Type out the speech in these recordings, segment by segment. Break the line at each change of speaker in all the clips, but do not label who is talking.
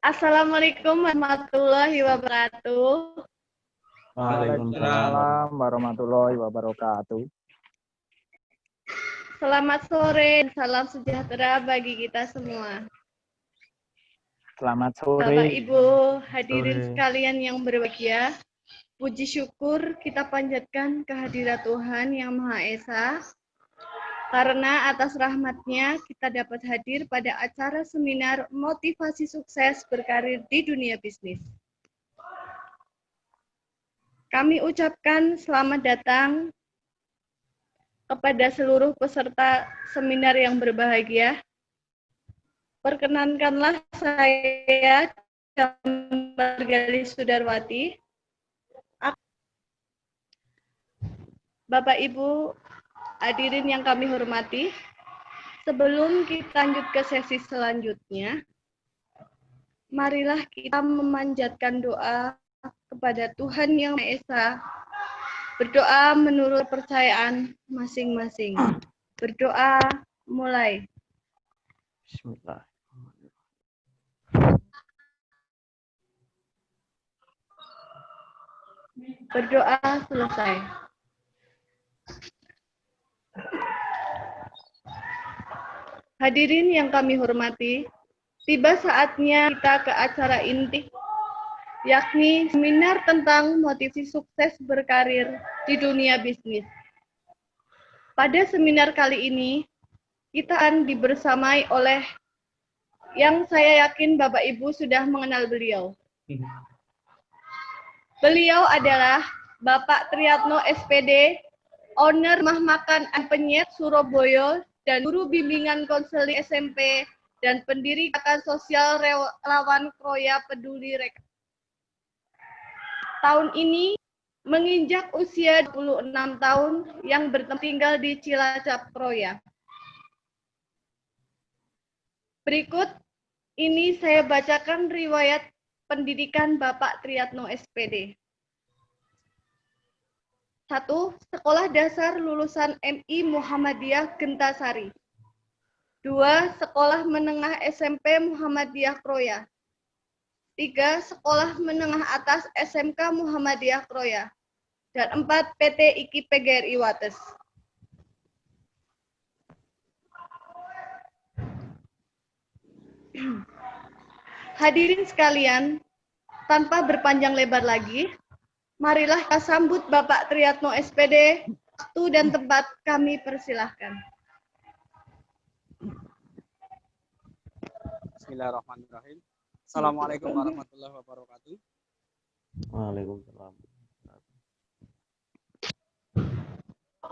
Assalamualaikum warahmatullahi wabarakatuh.
Waalaikumsalam warahmatullahi wabarakatuh.
Selamat sore, salam sejahtera bagi kita semua.
Selamat sore.
Bapak Ibu hadirin sekalian yang berbahagia, puji syukur kita panjatkan kehadirat Tuhan Yang Maha Esa, karena atas rahmat-Nya kita dapat hadir pada acara seminar motivasi sukses berkarir di dunia bisnis. Kami ucapkan selamat datang kepada seluruh peserta seminar yang berbahagia. Perkenankanlah saya, Margali Sudarwati. Bapak Ibu hadirin yang kami hormati, sebelum kita lanjut ke sesi selanjutnya, marilah kita memanjatkan doa kepada Tuhan Yang Maha Esa. Berdoa menurut kepercayaan masing-masing. Berdoa mulai.
Bismillah.
Berdoa selesai. Hadirin yang kami hormati, tiba saatnya kita ke acara inti, yakni seminar tentang motivasi sukses berkarir di dunia bisnis. Pada seminar kali ini, kita akan dibersamai oleh yang saya yakin Bapak Ibu sudah mengenal beliau. Beliau adalah Bapak Triyatno SPD, owner Rumah Makan Penyet Surabaya, dan guru bimbingan konseling SMP, dan pendiri Gerakan Sosial Relawan Kroya Peduli Reka. Tahun ini menginjak usia 26 tahun yang tinggal di Cilacap, Kroya. Berikut ini saya bacakan riwayat pendidikan Bapak Triyatno SPD. 1. Sekolah Dasar Lulusan MI Muhammadiyah Gentasari. 2. Sekolah Menengah SMP Muhammadiyah Kroya. 3. Sekolah Menengah Atas SMK Muhammadiyah Kroya. Dan 4. PT IKI PGRI Wates. Hadirin sekalian, tanpa berpanjang lebar lagi, marilah kita sambut Bapak Triyatno SPD. Waktu dan tempat kami persilahkan.
Bismillahirrahmanirrahim. Assalamualaikum warahmatullahi wabarakatuh.
Waalaikumsalam.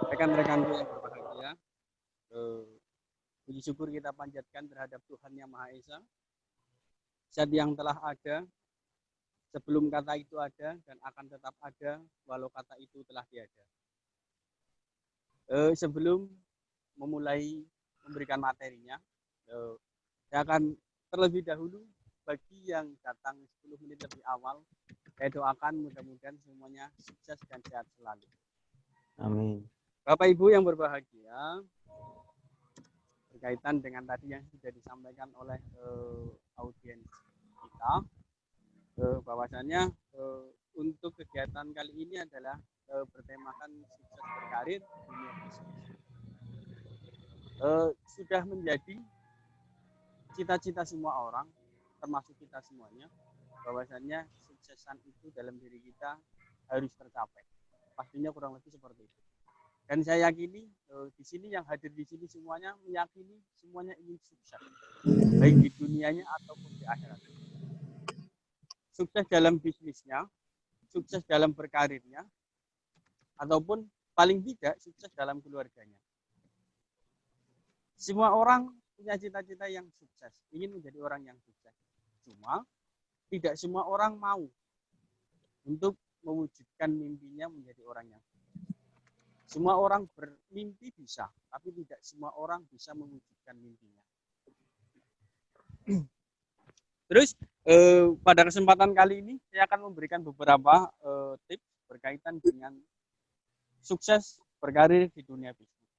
Rekan-rekanku yang berbahagia, puji syukur kita panjatkan terhadap Tuhan Yang Maha Esa, zat yang telah ada sebelum kata itu ada dan akan tetap ada walau kata itu telah tiada. Sebelum memulai memberikan materinya, saya akan terlebih dahulu bagi yang datang 10 menit lebih awal, saya doakan mudah-mudahan semuanya sukses dan sehat selalu.
Amin.
Bapak Ibu yang berbahagia, berkaitan dengan tadi yang sudah disampaikan oleh audiens kita, bahwasannya untuk kegiatan kali ini adalah bertemakan sukses berkarir dunia bisnis. Sudah menjadi cita-cita semua orang, termasuk kita semuanya, bahwasannya suksesan itu dalam diri kita harus tercapai. Pastinya kurang lebih seperti itu. Dan saya yakini di sini yang hadir di sini semuanya meyakini semuanya ingin sukses, baik di dunianya ataupun di akhirat. Sukses dalam bisnisnya, sukses dalam berkarirnya, ataupun paling tidak sukses dalam keluarganya. Semua orang punya cita-cita yang sukses, ingin menjadi orang yang sukses. Cuma tidak semua orang mau untuk mewujudkan mimpinya menjadi orang yang sukses. Semua orang bermimpi bisa, tapi tidak semua orang bisa mewujudkan mimpinya. Terus pada kesempatan kali ini saya akan memberikan beberapa tips berkaitan dengan sukses berkarir di dunia bisnis.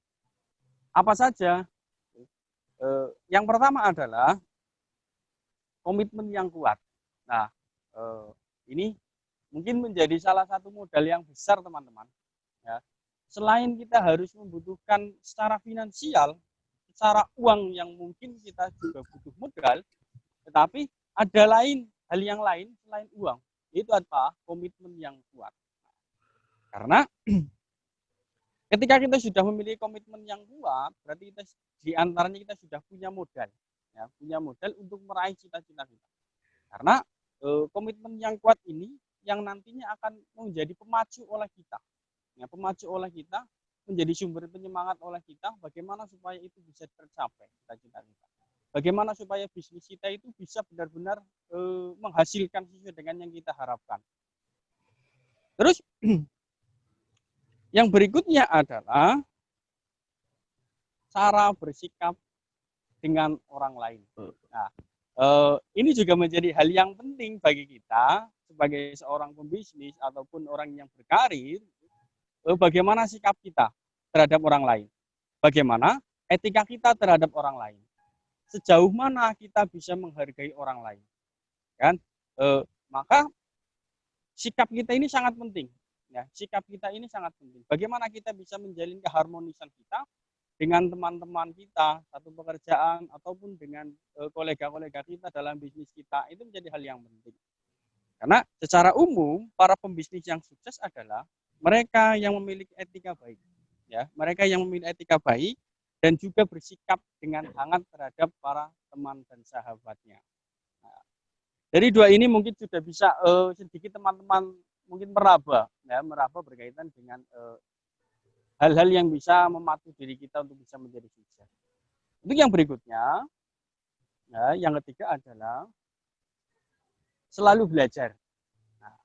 Apa saja? Yang pertama adalah komitmen yang kuat. Nah, ini mungkin menjadi salah satu modal yang besar teman-teman. Ya. Selain kita harus membutuhkan secara finansial, secara uang yang mungkin kita juga butuh modal, tetapi ada hal yang lain selain uang, yaitu apa? Komitmen yang kuat. Karena ketika kita sudah memiliki komitmen yang kuat, berarti kita di antaranya kita sudah punya modal, ya, punya modal untuk meraih cita-cita kita. Karena komitmen yang kuat ini yang nantinya akan menjadi pemacu oleh kita, ya, pemacu oleh kita, menjadi sumber penyemangat oleh kita, bagaimana supaya itu bisa tercapai cita-cita kita. Bagaimana supaya bisnis kita itu bisa benar-benar menghasilkan sesuai dengan yang kita harapkan. Terus yang berikutnya adalah cara bersikap dengan orang lain. Nah, ini juga menjadi hal yang penting bagi kita sebagai seorang pembisnis ataupun orang yang berkarir. Bagaimana sikap kita terhadap orang lain? Bagaimana etika kita terhadap orang lain? Sejauh mana kita bisa menghargai orang lain? Kan? Maka sikap kita ini sangat penting. Ya, sikap kita ini sangat penting. Bagaimana kita bisa menjalin keharmonisan kita dengan teman-teman kita, satu pekerjaan, ataupun dengan kolega-kolega kita dalam bisnis kita, itu menjadi hal yang penting. Karena secara umum, para pembisnis yang sukses adalah mereka yang memiliki etika baik. Ya, mereka yang memiliki etika baik dan juga bersikap dengan hangat terhadap para teman dan sahabatnya. Nah, dari dua ini mungkin sudah bisa sedikit teman-teman mungkin meraba berkaitan dengan hal-hal yang bisa memacu diri kita untuk bisa menjadi sukses. Untuk yang berikutnya, ya, yang ketiga adalah selalu belajar. Nah,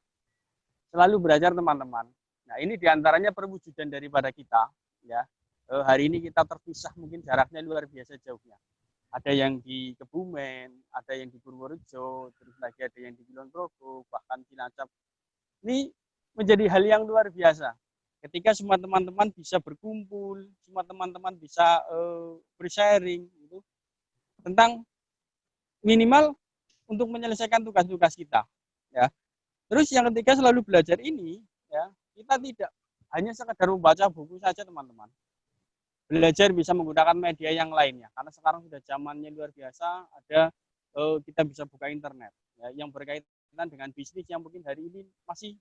selalu belajar teman-teman. Nah, ini diantaranya perwujudan daripada kita. Ya, hari ini kita terpisah, mungkin jaraknya luar biasa jauhnya. Ada yang di Kebumen, ada yang di Purworejo, terus lagi ada yang di Kulon Progo, bahkan Cilacap. Ini menjadi hal yang luar biasa. Ketika semua teman-teman bisa berkumpul, semua teman-teman bisa bersharing gitu, tentang minimal untuk menyelesaikan tugas-tugas kita. Ya. Terus yang ketiga, selalu belajar ini, ya, kita tidak hanya sekedar membaca buku saja teman-teman. Belajar bisa menggunakan media yang lainnya, karena sekarang sudah zamannya luar biasa, ada kita bisa buka internet, ya, yang berkaitan dengan bisnis yang mungkin hari ini masih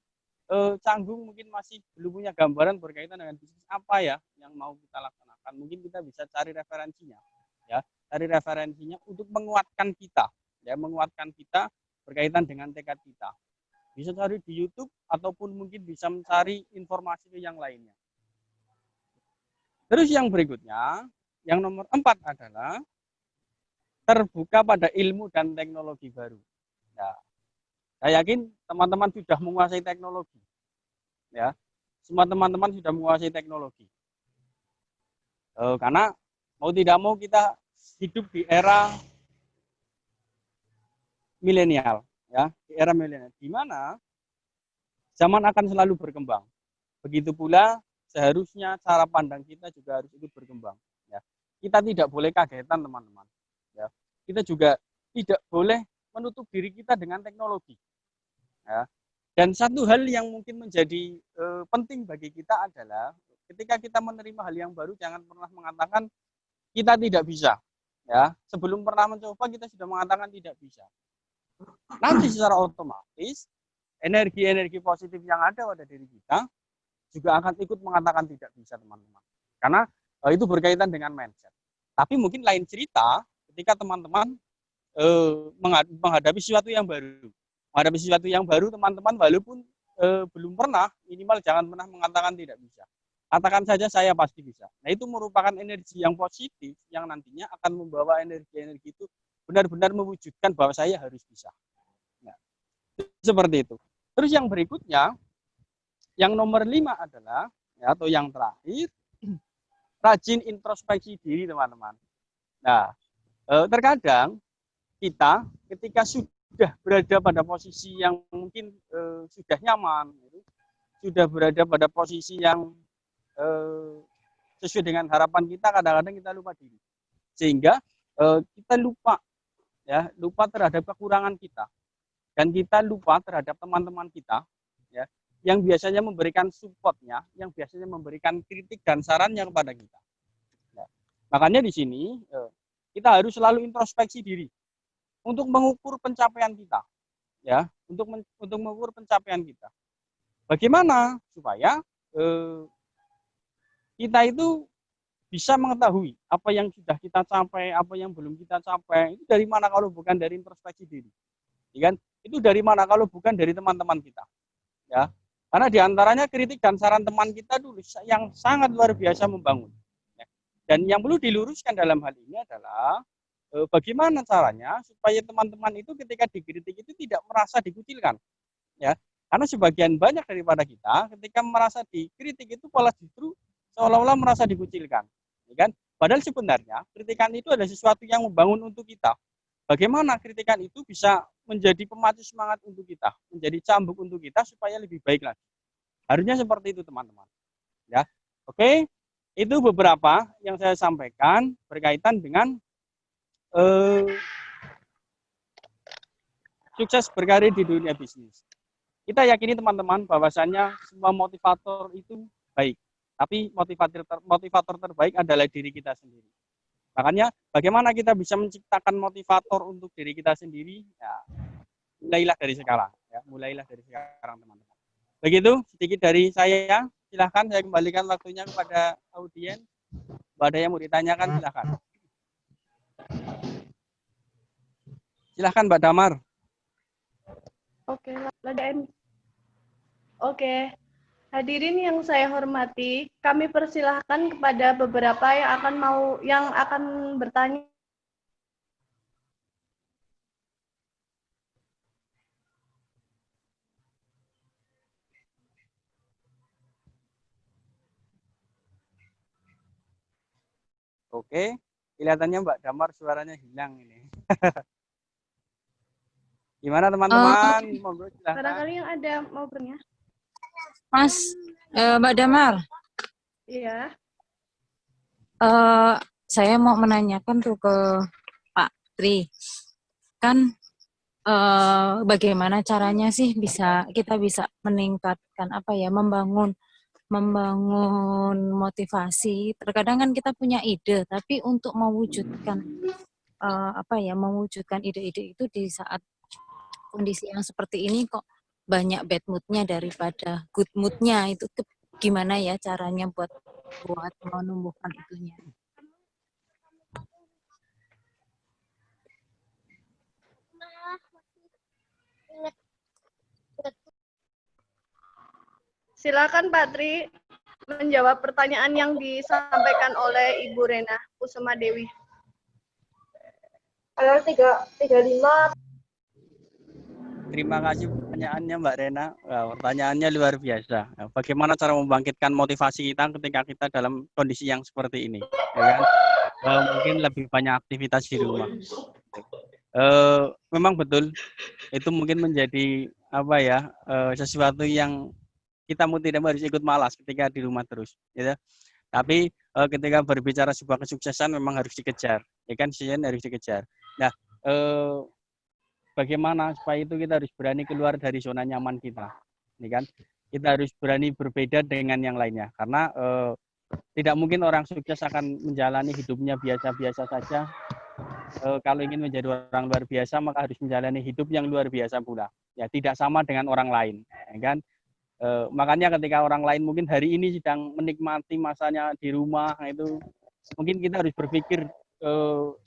canggung, mungkin masih belum punya gambaran berkaitan dengan bisnis apa ya yang mau kita laksanakan. Mungkin kita bisa cari referensinya, ya, cari referensinya untuk menguatkan kita, ya, menguatkan kita berkaitan dengan tekad kita. Bisa cari di YouTube ataupun mungkin bisa mencari informasi yang lainnya. Terus yang berikutnya, yang nomor 4 adalah terbuka pada ilmu dan teknologi baru. Nah, saya yakin teman-teman sudah menguasai teknologi. Ya, semua teman-teman sudah menguasai teknologi. Karena mau tidak mau kita hidup di era milenial, ya, di era milenial, di mana zaman akan selalu berkembang. Begitu pula seharusnya cara pandang kita juga harus ikut berkembang. Ya, kita tidak boleh kagetan teman-teman. Ya, kita juga tidak boleh menutup diri kita dengan teknologi. Ya. Dan satu hal yang mungkin menjadi penting bagi kita adalah ketika kita menerima hal yang baru, jangan pernah mengatakan kita tidak bisa. Ya, sebelum pernah mencoba kita sudah mengatakan tidak bisa. Nanti secara otomatis energi-energi positif yang ada pada diri kita juga akan ikut mengatakan tidak bisa teman-teman. Karena itu berkaitan dengan mindset. Tapi mungkin lain cerita ketika teman-teman menghadapi sesuatu yang baru. Menghadapi sesuatu yang baru teman-teman walaupun belum pernah, minimal jangan pernah mengatakan tidak bisa. Katakan saja saya pasti bisa. Nah, itu merupakan energi yang positif yang nantinya akan membawa energi-energi itu benar-benar mewujudkan bahwa saya harus bisa. Nah, seperti itu. Terus yang berikutnya, yang nomor 5 adalah, ya, atau yang terakhir, rajin introspeksi diri teman-teman. Nah, terkadang kita ketika sudah berada pada posisi yang mungkin sudah nyaman, sudah berada pada posisi yang sesuai dengan harapan kita, kadang-kadang kita lupa diri. Sehingga kita lupa ya, lupa terhadap kekurangan kita, dan kita lupa terhadap teman-teman kita, ya, yang biasanya memberikan supportnya, yang biasanya memberikan kritik dan sarannya kepada kita. Ya. Makanya di sini kita harus selalu introspeksi diri untuk mengukur pencapaian kita, ya, untuk mengukur pencapaian kita. Bagaimana supaya kita itu bisa mengetahui apa yang sudah kita capai, apa yang belum kita capai. Itu dari mana kalau bukan dari introspeksi diri, ya kan? Itu dari mana kalau bukan dari teman-teman kita, ya. Karena diantaranya kritik dan saran teman kita dulu yang sangat luar biasa membangun. Ya. Dan yang perlu diluruskan dalam hal ini adalah bagaimana caranya supaya teman-teman itu ketika dikritik itu tidak merasa dikucilkan, ya. Karena sebagian banyak daripada kita ketika merasa dikritik itu malah justru seolah-olah merasa dikucilkan, ya kan? Padahal sebenarnya kritikan itu adalah sesuatu yang membangun untuk kita. Bagaimana kritikan itu bisa menjadi pemacu semangat untuk kita, menjadi cambuk untuk kita supaya lebih baik lagi. Harusnya seperti itu, teman-teman. Ya, oke. Itu beberapa yang saya sampaikan berkaitan dengan sukses berkarir di dunia bisnis. Kita yakini teman-teman bahwasannya semua motivator itu baik, tapi motivator terbaik adalah diri kita sendiri. Makanya bagaimana kita bisa menciptakan motivator untuk diri kita sendiri? Ya, mulailah dari sekarang, ya, mulailah dari sekarang, teman-teman. Begitu sedikit dari saya. Silahkan saya kembalikan waktunya kepada audiens. Ada yang mau ditanyakan, silahkan. Silahkan Mbak Damar.
Oke, hadirin yang saya hormati, kami persilahkan kepada beberapa yang akan bertanya.
Oke, kelihatannya Mbak Damar suaranya hilang ini. Gimana teman-teman? Monggo silahkan.
Barangkali yang ada mau bertanya.
Mas, Mbak Damar.
Iya.
Saya mau menanyakan tuh ke Pak Tri. Kan bagaimana caranya sih kita bisa meningkatkan membangun motivasi. Terkadang kan kita punya ide, tapi untuk mewujudkan mewujudkan ide-ide itu di saat kondisi yang seperti ini kok banyak bad mood-nya daripada good mood-nya. Itu gimana ya caranya buat menumbuhkan itunya?
Silakan Pak Tri menjawab pertanyaan yang disampaikan oleh Ibu Rena Kusuma Dewi.
Halaman 35.
Terima kasih pertanyaannya Mbak Rena. Pertanyaannya luar biasa. Bagaimana cara membangkitkan motivasi kita ketika kita dalam kondisi yang seperti ini? Ya kan? Mungkin lebih banyak aktivitas di rumah. Memang betul itu mungkin menjadi sesuatu yang kita mau tidak harus ikut malas ketika di rumah terus, ya. Tapi ketika berbicara sebuah kesuksesan memang harus dikejar, ya kan? Harus dikejar. Nah, bagaimana supaya itu kita harus berani keluar dari zona nyaman kita, ya kan? Kita harus berani berbeda dengan yang lainnya, karena tidak mungkin orang sukses akan menjalani hidupnya biasa-biasa saja. Kalau ingin menjadi orang luar biasa maka harus menjalani hidup yang luar biasa pula, ya, tidak sama dengan orang lain, ya kan? Makanya ketika orang lain mungkin hari ini sedang menikmati masanya di rumah, itu mungkin kita harus berpikir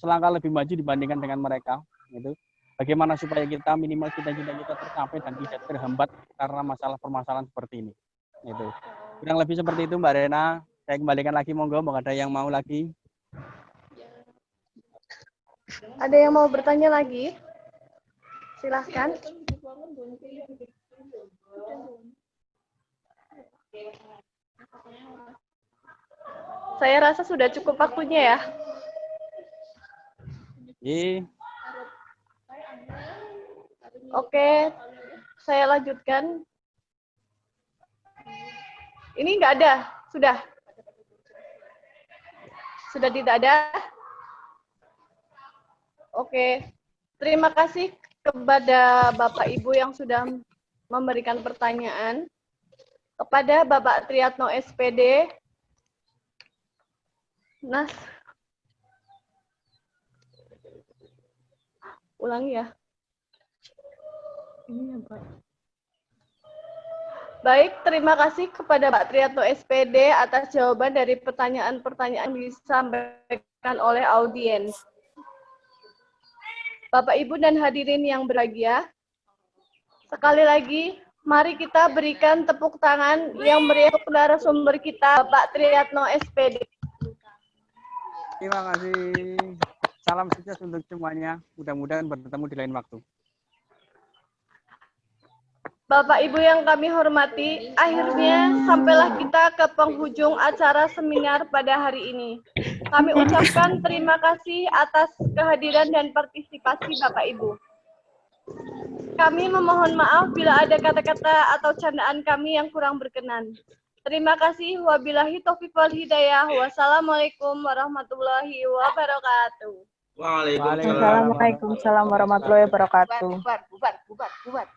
selangkah lebih maju dibandingkan dengan mereka, gitu. Bagaimana supaya kita minimal cita-cita kita tercapai dan tidak terhambat karena permasalahan seperti ini, gitu. Kurang lebih seperti itu Mbak Rena. Saya kembalikan lagi, monggo, ada yang mau lagi?
Ada yang mau bertanya lagi? Silahkan. Saya rasa sudah cukup waktunya ya. Oke, saya lanjutkan. Ini nggak ada, sudah tidak ada. Oke, Terima kasih kepada Bapak Ibu yang sudah memberikan pertanyaan. Kepada Bapak Triyatno SPD, ulangi ya. Ini ya, Pak. Baik, terima kasih kepada Pak Triyatno SPD atas jawaban dari pertanyaan-pertanyaan yang disampaikan oleh audiens. Bapak, Ibu, dan hadirin yang berbahagia, sekali lagi, mari kita berikan tepuk tangan yang meriah untuk narasumber kita, Bapak Triyatno SPD.
Terima kasih. Salam sukses untuk semuanya. Mudah-mudahan bertemu di lain waktu.
Bapak Ibu yang kami hormati, akhirnya sampailah kita ke penghujung acara seminar pada hari ini. Kami ucapkan terima kasih atas kehadiran dan partisipasi Bapak Ibu. Kami memohon maaf bila ada kata-kata atau candaan kami yang kurang berkenan. Terima kasih. Wabillahi taufiq wal hidayah. Wassalamualaikum warahmatullahi wabarakatuh.
Waalaikumsalam warahmatullahi wabarakatuh.
Bubar.